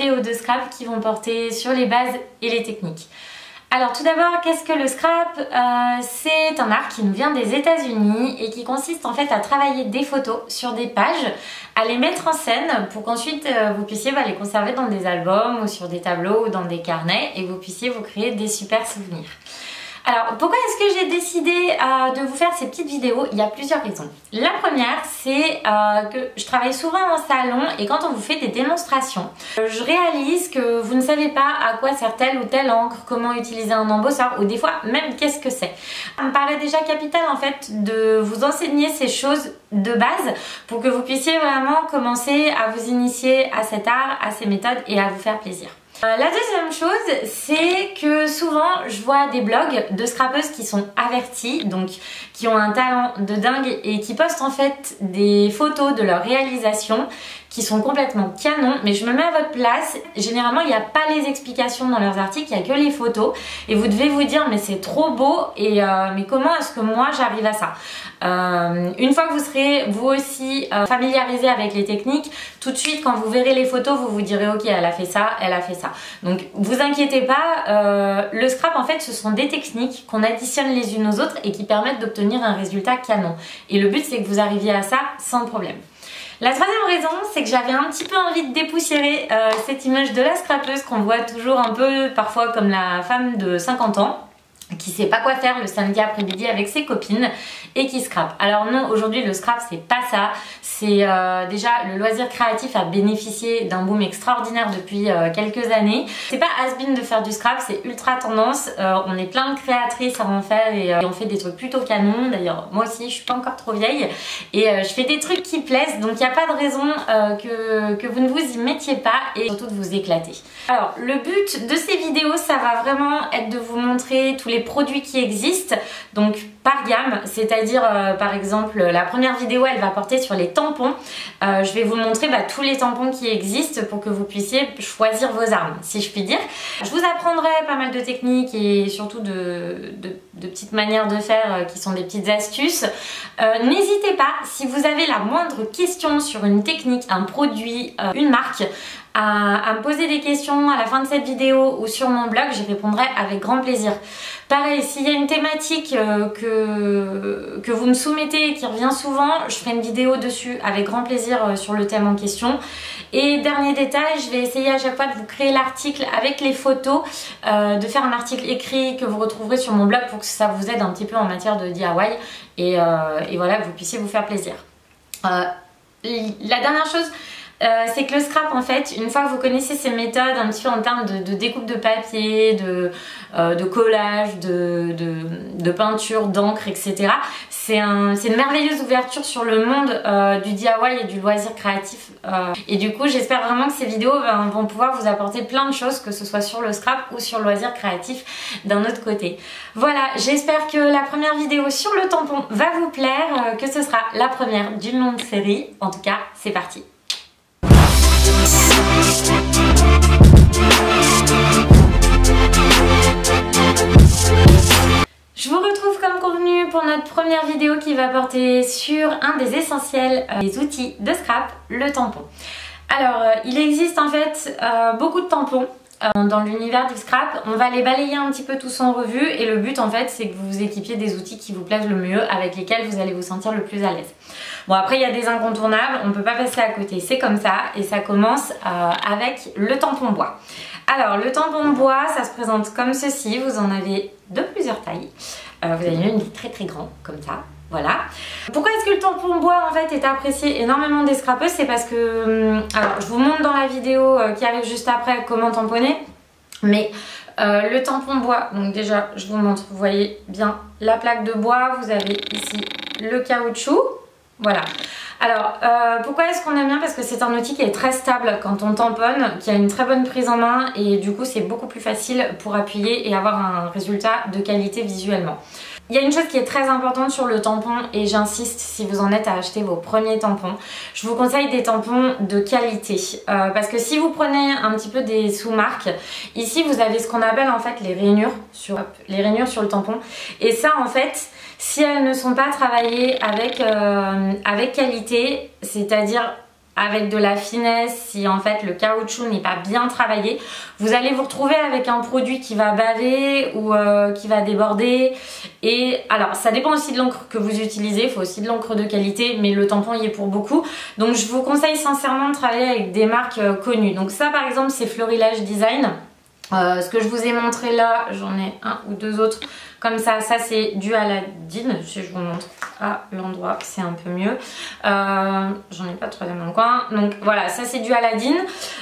vidéos de scrap qui vont porter sur les bases et les techniques. Alors tout d'abord, qu'est-ce que le scrap? C'est un art qui nous vient des États-Unis et qui consiste en fait à travailler des photos sur des pages, à les mettre en scène pour qu'ensuite vous puissiez les conserver dans des albums ou sur des tableaux ou dans des carnets et vous puissiez vous créer des super souvenirs. Alors pourquoi est-ce que j'ai décidé de vous faire ces petites vidéos? Il y a plusieurs raisons. La première, c'est que je travaille souvent en salon et quand on vous fait des démonstrations, je réalise que vous ne savez pas à quoi sert telle ou telle encre, comment utiliser un embosseur ou des fois même qu'est-ce que c'est. Ça me paraît déjà capital en fait de vous enseigner ces choses de base pour que vous puissiez vraiment commencer à vous initier à cet art, à ces méthodes et à vous faire plaisir. La deuxième chose, c'est que souvent je vois des blogs de scrappeuses qui sont averties, donc qui ont un talent de dingue et qui postent en fait des photos de leur réalisation qui sont complètement canon, mais je me mets à votre place. Généralement il n'y a pas les explications dans leurs articles, il n'y a que les photos et vous devez vous dire mais c'est trop beau et mais comment est-ce que moi j'arrive à ça? Une fois que vous serez vous aussi familiarisé avec les techniques, tout de suite quand vous verrez les photos vous vous direz ok elle a fait ça, elle a fait ça. Donc vous inquiétez pas, le scrap en fait ce sont des techniques qu'on additionne les unes aux autres et qui permettent d'obtenir un résultat canon. Et le but c'est que vous arriviez à ça sans problème. La troisième raison, c'est que j'avais un petit peu envie de dépoussiérer cette image de la scrapeuse qu'on voit toujours un peu parfois comme la femme de 50 ans qui sait pas quoi faire le samedi après-midi avec ses copines et qui scrape. Alors non, aujourd'hui le scrap c'est pas ça, c'est déjà le loisir créatif a bénéficié d'un boom extraordinaire depuis quelques années. C'est pas has-been de faire du scrap, c'est ultra tendance, on est plein de créatrices à en faire et on fait des trucs plutôt canons. D'ailleurs moi aussi je suis pas encore trop vieille et je fais des trucs qui plaisent, donc il n'y a pas de raison que vous ne vous y mettiez pas et surtout de vous éclater. Alors le but de ces vidéos ça va vraiment être de vous montrer tous les produits qui existent, donc par gamme, c'est-à-dire par exemple la première vidéo elle va porter sur les tampons. Je vais vous montrer tous les tampons qui existent pour que vous puissiez choisir vos armes, si je puis dire. Je vous apprendrai pas mal de techniques et surtout de petites manières de faire qui sont des petites astuces. N'hésitez pas, si vous avez la moindre question sur une technique, un produit, une marque, à me poser des questions à la fin de cette vidéo ou sur mon blog, j'y répondrai avec grand plaisir. Pareil, s'il y a une thématique que vous me soumettez et qui revient souvent, je ferai une vidéo dessus avec grand plaisir sur le thème en question. Et dernier détail, je vais essayer à chaque fois de vous créer l'article avec les photos, de faire un article écrit que vous retrouverez sur mon blog pour que ça vous aide un petit peu en matière de DIY et voilà, que vous puissiez vous faire plaisir. La dernière chose, c'est que le scrap en fait, une fois que vous connaissez ces méthodes un petit peu en termes de découpe de papier, de collage, de peinture, d'encre, etc. C'est une merveilleuse ouverture sur le monde du DIY et du loisir créatif. Et du coup j'espère vraiment que ces vidéos vont pouvoir vous apporter plein de choses, que ce soit sur le scrap ou sur le loisir créatif d'un autre côté. Voilà, j'espère que la première vidéo sur le tampon va vous plaire, que ce sera la première d'une longue série. En tout cas, c'est parti. Je vous retrouve comme convenu pour notre première vidéo qui va porter sur un des essentiels des outils de scrap, le tampon. Alors il existe en fait beaucoup de tampons dans l'univers du scrap. On va les balayer un petit peu tous en revue et le but en fait c'est que vous vous équipiez des outils qui vous plaisent le mieux, avec lesquels vous allez vous sentir le plus à l'aise. Bon après il y a des incontournables, on ne peut pas passer à côté, c'est comme ça et ça commence avec le tampon bois. Alors le tampon bois ça se présente comme ceci, vous en avez de plusieurs tailles. Vous avez une qui est très très grande comme ça. Voilà. Pourquoi est-ce que le tampon bois en fait est apprécié énormément des scrapeuses? C'est parce que, alors je vous montre dans la vidéo qui arrive juste après comment tamponner, mais le tampon bois, donc déjà je vous montre, vous voyez bien la plaque de bois, vous avez ici le caoutchouc, voilà. Alors pourquoi est-ce qu'on aime bien? Parce que c'est un outil qui est très stable quand on tamponne, qui a une très bonne prise en main et du coup c'est beaucoup plus facile pour appuyer et avoir un résultat de qualité visuellement. Il y a une chose qui est très importante sur le tampon et j'insiste si vous en êtes à acheter vos premiers tampons, je vous conseille des tampons de qualité parce que si vous prenez un petit peu des sous-marques, ici vous avez ce qu'on appelle en fait les rainures sur le tampon et ça en fait si elles ne sont pas travaillées avec qualité, c'est-à-dire avec de la finesse, si en fait le caoutchouc n'est pas bien travaillé, vous allez vous retrouver avec un produit qui va baver ou qui va déborder. Et alors ça dépend aussi de l'encre que vous utilisez, il faut aussi de l'encre de qualité, mais le tampon y est pour beaucoup. Donc je vous conseille sincèrement de travailler avec des marques connues. Donc ça par exemple c'est Florilège Design. Ce que je vous ai montré là, j'en ai un ou deux autres comme ça c'est du Aladine, si je vous montre à l'endroit c'est un peu mieux, j'en ai pas de troisième dans le coin, donc voilà, ça c'est du Aladine.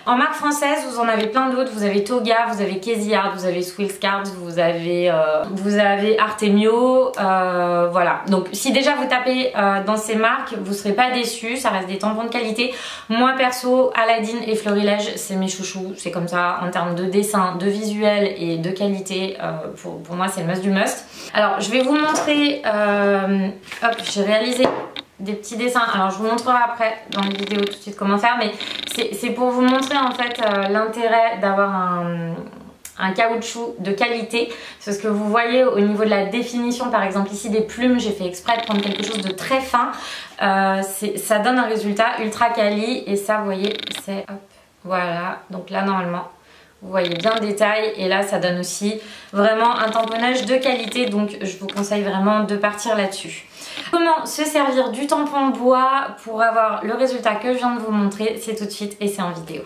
En marque française vous en avez plein d'autres, vous avez Toga, vous avez Casey Art, vous avez Swisscard, vous avez Artemio, voilà. Donc si déjà vous tapez dans ces marques, vous serez pas déçus, ça reste des tampons de qualité. Moi perso, Aladine et Florilège c'est mes chouchous, c'est comme ça en termes de dessin, de visuel et de qualité, pour moi c'est le must du must. Alors je vais vous montrer, hop, j'ai réalisé des petits dessins, alors je vous montrerai après dans les vidéos tout de suite comment faire, mais c'est pour vous montrer en fait l'intérêt d'avoir un caoutchouc de qualité. C'est ce que vous voyez au niveau de la définition, par exemple ici des plumes, j'ai fait exprès de prendre quelque chose de très fin, ça donne un résultat ultra quali, et ça vous voyez c'est hop, voilà, donc là normalement vous voyez bien le détail, et là ça donne aussi vraiment un tamponnage de qualité, donc je vous conseille vraiment de partir là-dessus. Comment se servir du tampon bois pour avoir le résultat que je viens de vous montrer, c'est tout de suite et c'est en vidéo.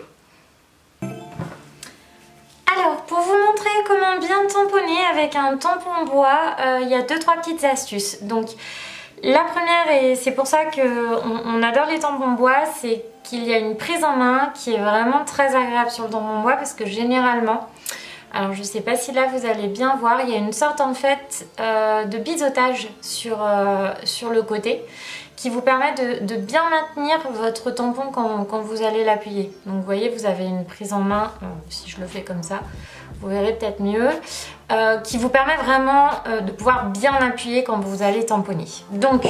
Alors pour vous montrer comment bien tamponner avec un tampon bois, il y a 2-3 petites astuces. Donc la première, et c'est pour ça qu'on adore les tampons bois, c'est qu'il y a une prise en main qui est vraiment très agréable sur le tampon bois, parce que généralement, alors je sais pas si là vous allez bien voir, il y a une sorte en fait de biseautage sur le côté qui vous permet de bien maintenir votre tampon quand vous allez l'appuyer. Donc vous voyez, vous avez une prise en main, si je le fais comme ça, vous verrez peut-être mieux, qui vous permet vraiment de pouvoir bien appuyer quand vous allez tamponner. Donc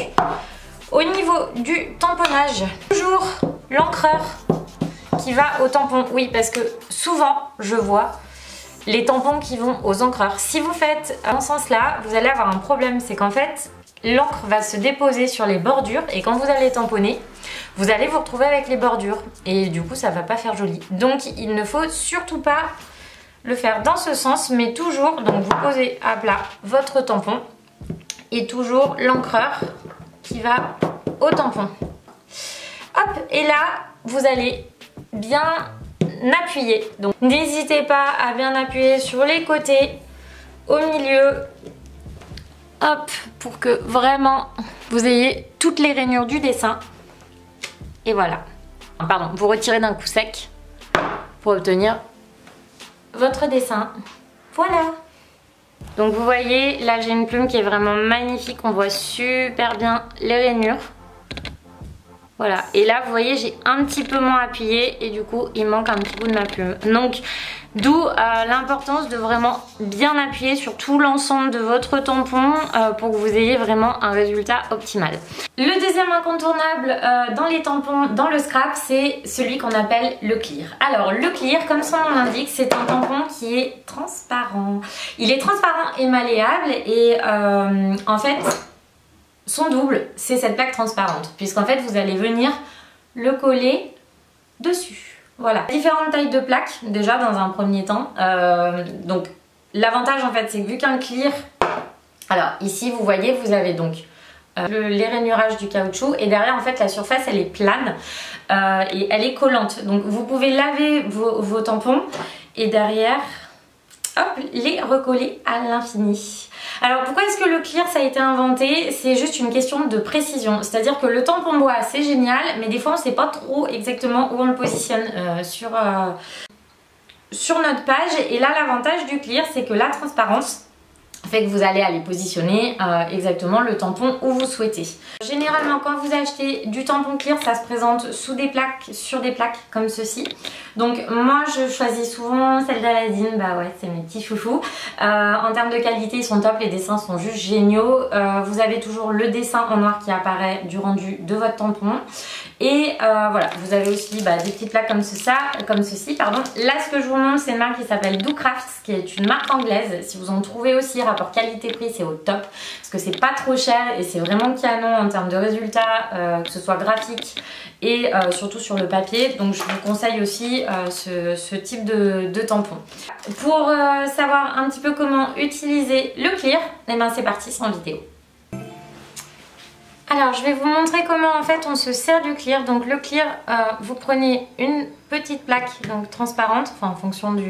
au niveau du tamponnage, toujours l'encreur qui va au tampon. Oui, parce que souvent je vois les tampons qui vont aux encreurs. Si vous faites en ce sens-là, vous allez avoir un problème, c'est qu'en fait l'encre va se déposer sur les bordures, et quand vous allez tamponner, vous allez vous retrouver avec les bordures, et du coup ça va pas faire joli. Donc il ne faut surtout pas le faire dans ce sens, mais toujours, donc vous posez à plat votre tampon et toujours l'encreur qui va au tampon. Hop, et là vous allez bien appuyer. Donc n'hésitez pas à bien appuyer sur les côtés, au milieu, hop, pour que vraiment vous ayez toutes les rainures du dessin. Et voilà. Pardon, vous retirez d'un coup sec pour obtenir votre dessin. Voilà. Donc vous voyez, là j'ai une plume qui est vraiment magnifique, on voit super bien les rainures. Voilà, et là vous voyez j'ai un petit peu moins appuyé et du coup il manque un petit bout de ma plume. Donc d'où l'importance de vraiment bien appuyer sur tout l'ensemble de votre tampon pour que vous ayez vraiment un résultat optimal. Le deuxième incontournable dans les tampons, dans le scrap, c'est celui qu'on appelle le clear. Alors le clear, comme son nom l'indique, c'est un tampon qui est transparent. Il est transparent et malléable, et en fait son double c'est cette plaque transparente, puisqu'en fait vous allez venir le coller dessus. Voilà, différentes tailles de plaques déjà dans un premier temps. Donc l'avantage en fait c'est que vu qu'un clear, alors ici vous voyez vous avez donc les rainurages du caoutchouc, et derrière en fait la surface elle est plane et elle est collante. Donc vous pouvez laver vos tampons et derrière hop les recoller à l'infini. Alors pourquoi est-ce que le clear ça a été inventé? C'est juste une question de précision, c'est-à-dire que le tampon bois c'est génial, mais des fois on ne sait pas trop exactement où on le positionne sur notre page, et là l'avantage du clear c'est que la transparence fait que vous allez aller positionner exactement le tampon où vous souhaitez. Généralement quand vous achetez du tampon clear, ça se présente sous des plaques, sur des plaques comme ceci. Donc moi je choisis souvent celle d'Aladine, bah ouais c'est mes petits chouchous. En termes de qualité ils sont top, les dessins sont juste géniaux. Vous avez toujours le dessin en noir qui apparaît du rendu de votre tampon. Et voilà, vous avez aussi des petits plaques comme ceci, pardon. Là, ce que je vous montre, c'est une marque qui s'appelle DoCraft, qui est une marque anglaise. Si vous en trouvez aussi, rapport qualité-prix, c'est au top, parce que c'est pas trop cher et c'est vraiment canon en termes de résultats, que ce soit graphique et surtout sur le papier. Donc je vous conseille aussi ce type de tampon. Pour savoir un petit peu comment utiliser le clear, et ben c'est parti, c'est en vidéo. Alors je vais vous montrer comment en fait on se sert du clear. Donc le clear, vous prenez une petite plaque donc transparente, enfin en fonction de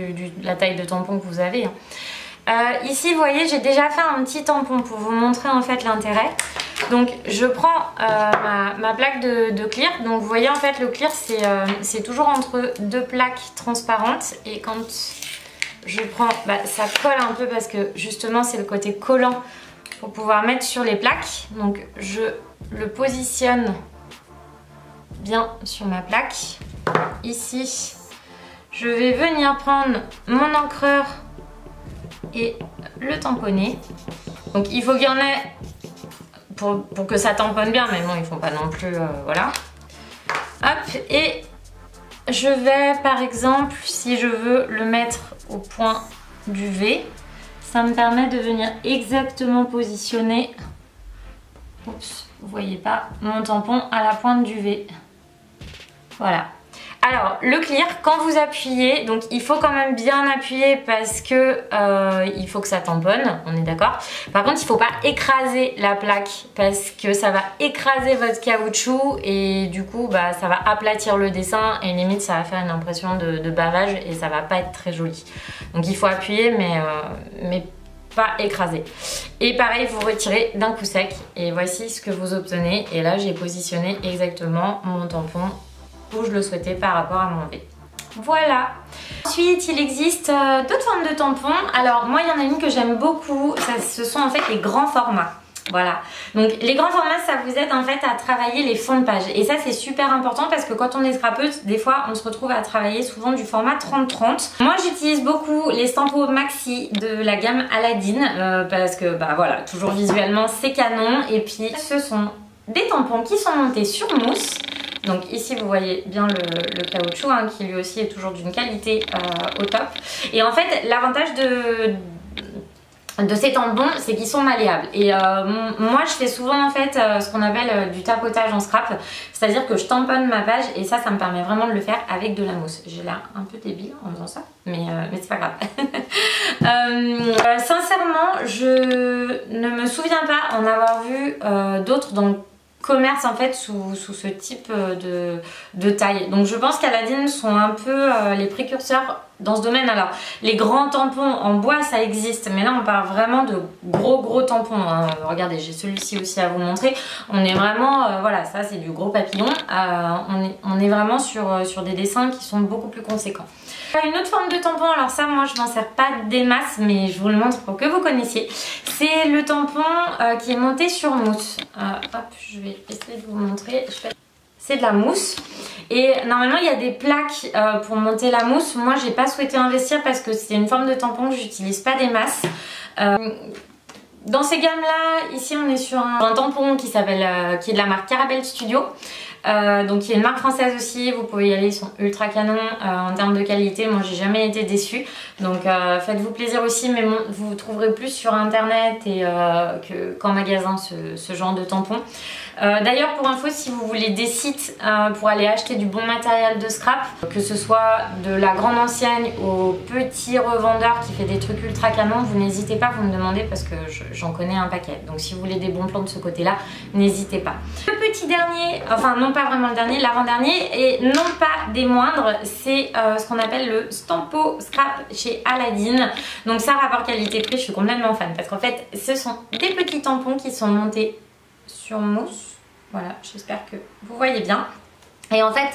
la taille de tampon que vous avez. Ici vous voyez, j'ai déjà fait un petit tampon pour vous montrer en fait l'intérêt. Donc je prends ma plaque de clear. Donc vous voyez en fait le clear c'est toujours entre deux plaques transparentes. Et quand je prends, ça colle un peu parce que justement c'est le côté collant pour pouvoir mettre sur les plaques. Donc je le positionne bien sur ma plaque. Ici je vais venir prendre mon encreur et le tamponner. Donc il faut qu'il y en ait pour que ça tamponne bien, mais bon ils font pas non plus voilà. Hop, et je vais par exemple, si je veux le mettre au point du V, ça me permet de venir exactement positionner, oups, vous voyez pas, mon tampon à la pointe du V. Voilà. Alors le clear, quand vous appuyez, donc il faut quand même bien appuyer parce que il faut que ça tamponne, on est d'accord. Par contre il ne faut pas écraser la plaque parce que ça va écraser votre caoutchouc et du coup ça va aplatir le dessin et limite ça va faire une impression de bavage et ça va pas être très joli. Donc il faut appuyer mais pas écraser. Et pareil, vous retirez d'un coup sec et voici ce que vous obtenez. Et là j'ai positionné exactement mon tampon où je le souhaitais par rapport à mon V. Voilà. Ensuite, il existe d'autres formes de tampons. Alors moi, il y en a une que j'aime beaucoup. Ce sont en fait les grands formats. Voilà. Donc les grands formats, ça vous aide en fait à travailler les fonds de page. Et ça, c'est super important parce que quand on est scrapeuse, des fois, on se retrouve à travailler souvent du format 30-30. Moi, j'utilise beaucoup les Stampo Maxi de la gamme Aladdin parce que voilà, toujours visuellement, c'est canon. Et puis, ce sont des tampons qui sont montés sur mousse. Donc ici vous voyez bien le caoutchouc qui lui aussi est toujours d'une qualité au top. Et en fait l'avantage de ces tampons c'est qu'ils sont malléables. Et moi je fais souvent en fait ce qu'on appelle du tapotage en scrap. C'est à dire que je tamponne ma page et ça me permet vraiment de le faire avec de la mousse. J'ai l'air un peu débile en faisant ça mais c'est pas grave. Sincèrement je ne me souviens pas en avoir vu d'autres dans le commerce en fait sous ce type de taille. Donc je pense qu'Aladdin sont un peu les précurseurs dans ce domaine. Alors les grands tampons en bois ça existe, mais là on parle vraiment de gros tampons. Regardez, j'ai celui-ci aussi à vous montrer. On est vraiment, voilà, ça c'est du gros papillon. On est vraiment sur des dessins qui sont beaucoup plus conséquents. Une autre forme de tampon, alors ça moi je m'en sers pas des masses mais je vous le montre pour que vous connaissiez. C'est le tampon qui est monté sur mousse. Hop, je vais essayer de vous montrer. C'est de la mousse et normalement il y a des plaques pour monter la mousse. Moi j'ai pas souhaité investir parce que c'est une forme de tampon que j'utilise pas des masses. Dans ces gammes là, ici on est sur un tampon qui est de la marque Caramel Studio. Donc il y a une marque française aussi, vous pouvez y aller, ils sont ultra canons en termes de qualité. Moi j'ai jamais été déçue, donc faites-vous plaisir aussi, mais vous trouverez plus sur internet et qu'en magasin ce genre de tampons. D'ailleurs pour info, si vous voulez des sites pour aller acheter du bon matériel de scrap, que ce soit de la grande enseigne au petit revendeur qui fait des trucs ultra canons, vous n'hésitez pas, vous me demandez parce que j'en connais un paquet. Donc si vous voulez des bons plans de ce côté là, n'hésitez pas. Le petit dernier, enfin non pas vraiment le dernier, l'avant-dernier et non pas des moindres, c'est ce qu'on appelle le Stampo Scrap chez Aladdin. Donc ça, rapport qualité-prix, je suis complètement fan parce qu'en fait ce sont des petits tampons qui sont montés sur mousse. Voilà, j'espère que vous voyez bien. Et en fait,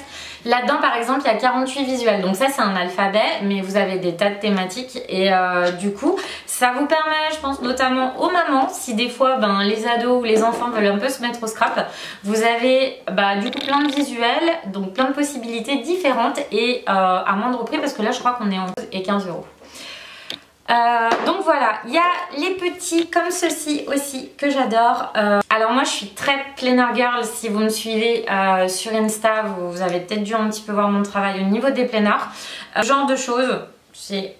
là-dedans par exemple, il y a 48 visuels. Donc ça c'est un alphabet, mais vous avez des tas de thématiques. Et du coup, ça vous permet, je pense notamment aux mamans, si des fois les ados ou les enfants veulent un peu se mettre au scrap, vous avez du coup plein de visuels, donc plein de possibilités différentes et à moindre prix parce que là je crois qu'on est en 12 et 15 €. Donc voilà, il y a les petits comme ceci aussi que j'adore. Alors moi je suis très planner girl, si vous me suivez sur Insta, vous avez peut-être dû un petit peu voir mon travail au niveau des planners. Genre de choses, c'est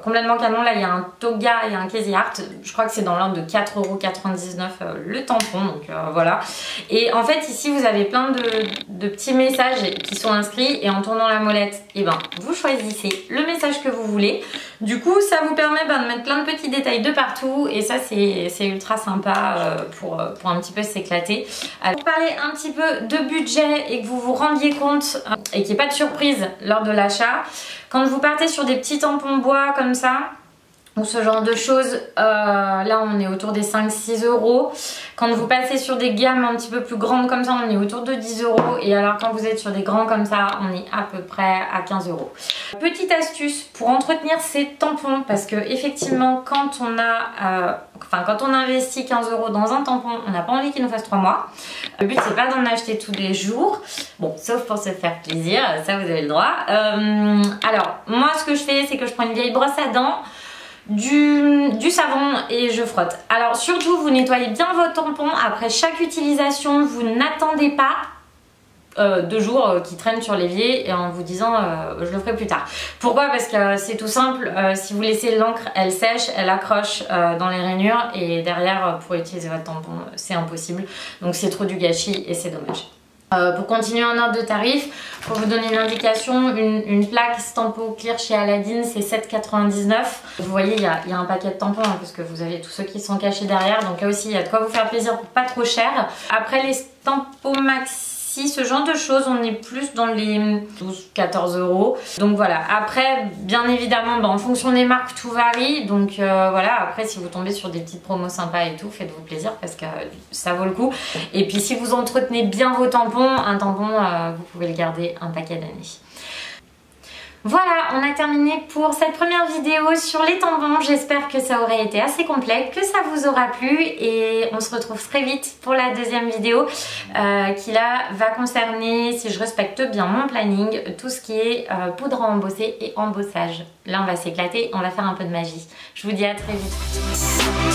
complètement canon. Là il y a un toga et un Casey Art, je crois que c'est dans l'ordre de 4,99€ le tampon, donc voilà. Et en fait ici vous avez plein de petits messages qui sont inscrits, et en tournant la molette, et ben vous choisissez le message que vous voulez. Du coup ça vous permet de mettre plein de petits détails de partout, et ça c'est ultra sympa pour un petit peu s'éclater. Pour parler un petit peu de budget et que vous vous rendiez compte et qu'il n'y ait pas de surprise lors de l'achat, quand vous partez sur des petits tampons bois comme ça ou ce genre de choses, là on est autour des 5-6 €. Quand vous passez sur des gammes un petit peu plus grandes comme ça, on est autour de 10 €. Et alors quand vous êtes sur des grands comme ça, on est à peu près à 15 €. Petite astuce pour entretenir ces tampons, parce que effectivement quand on a quand on investit 15 € dans un tampon, on n'a pas envie qu'il nous fasse 3 mois. Le but c'est pas d'en acheter tous les jours, bon sauf pour se faire plaisir, ça vous avez le droit. Alors moi ce que je fais, c'est que je prends une vieille brosse à dents, du savon et je frotte. Alors surtout vous nettoyez bien votre tampon après chaque utilisation, vous n'attendez pas 2 jours qui traînent sur l'évier et en vous disant je le ferai plus tard. Pourquoi? Parce que c'est tout simple, si vous laissez l'encre, elle sèche, elle accroche dans les rainures, et derrière pour utiliser votre tampon c'est impossible, donc c'est trop du gâchis et c'est dommage. Pour continuer en ordre de tarif, pour vous donner une indication, une plaque Stampo Clear chez Aladdin c'est 7,99 €. Vous voyez il y a un paquet de tampons parce que vous avez tous ceux qui sont cachés derrière, donc là aussi il y a de quoi vous faire plaisir pour pas trop cher. Après les Stampo Maxi, ce genre de choses, on est plus dans les 12-14 €. Donc voilà, après bien évidemment en fonction des marques tout varie, donc voilà, après si vous tombez sur des petites promos sympas et tout, faites-vous plaisir parce que ça vaut le coup. Et puis si vous entretenez bien vos tampons, un tampon vous pouvez le garder un paquet d'années. Voilà, on a terminé pour cette première vidéo sur les tampons. J'espère que ça aurait été assez complet, que ça vous aura plu, et on se retrouve très vite pour la deuxième vidéo qui là va concerner, si je respecte bien mon planning, tout ce qui est poudre à embosser et embossage. Là on va s'éclater, on va faire un peu de magie. Je vous dis à très vite.